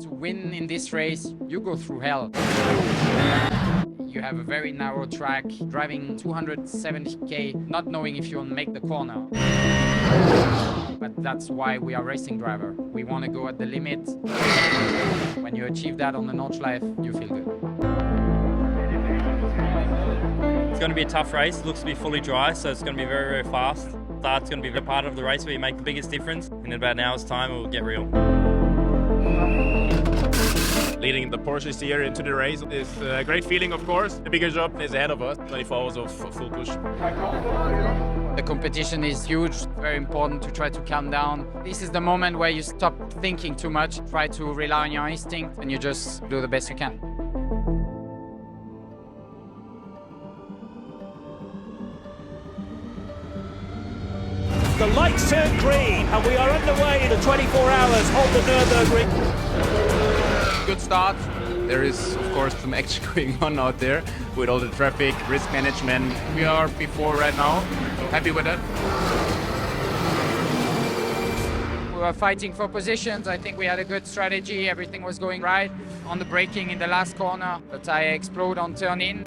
To win in this race, you go through hell. You have a very narrow track, driving 270k, not knowing if you'll make the corner. But that's why we are racing driver. We want to go at the limit. When you achieve that on the Nordschleife, you feel good. It's going to be a tough race. It looks to be fully dry, so it's going to be very, very fast. Start's going to be a part of the race where you make the biggest difference. In about an hour's time, it will get real. Leading the Porsches here into the race is a great feeling, of course. The bigger job is ahead of us, 24 hours of full push. The competition is huge, very important to try to calm down. This is the moment where you stop thinking too much, try to rely on your instinct, and you just do the best you can. The lights turn green and we are underway in the 24 hours on the Nürburgring. Good start. There is, of course, some action going on out there with all the traffic, risk management. We are P4 right now. Happy with that. We were fighting for positions. I think we had a good strategy. Everything was going right. On the braking in the last corner, the tire exploded on turn in.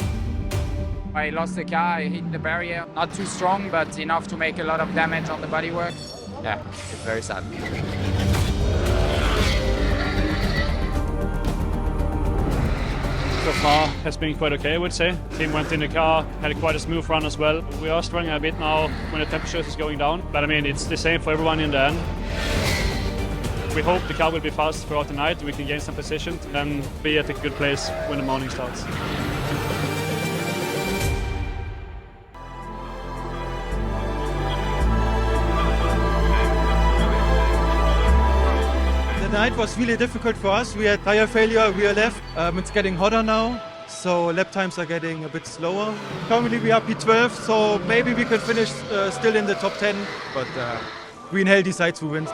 I lost the car, I hit the barrier. Not too strong, but enough to make a lot of damage on the bodywork. Yeah, it's very sad. So far has been quite okay, I would say. Team went in the car, had quite a smooth run as well. We are struggling a bit now when the temperature is going down, but I mean it's the same for everyone in the end. We hope the car will be fast throughout the night, we can gain some position and be at a good place when the morning starts. The night was really difficult for us. We had tire failure, rear left. It's getting hotter now, so lap times are getting a bit slower. Currently we are P12, so maybe we can finish still in the top 10, but Green Hell decides who wins.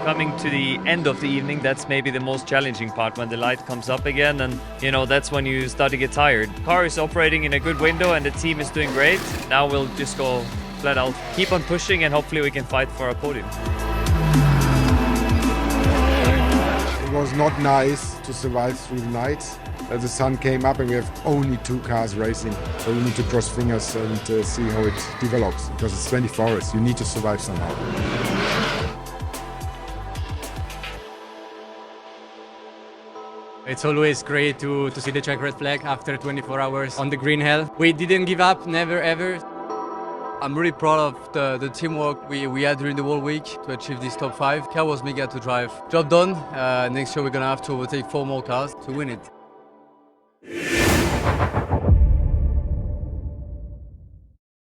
Coming to the end of the evening, that's maybe the most challenging part, when the light comes up again, and you know that's when you start to get tired. The car is operating in a good window and the team is doing great. Now we'll just go flat out, keep on pushing, and hopefully we can fight for a podium. It was not nice to survive through the night. The sun came up and we have only 2 cars racing, so we need to cross fingers and see how it develops, because it's 24 hours, you need to survive somehow. It's always great to see the checkered flag after 24 hours on the green hell. We didn't give up, never ever. I'm really proud of the teamwork we had during the whole week to achieve this top 5. Car was mega to drive. Job done. Next year we're gonna have to overtake 4 more cars to win it.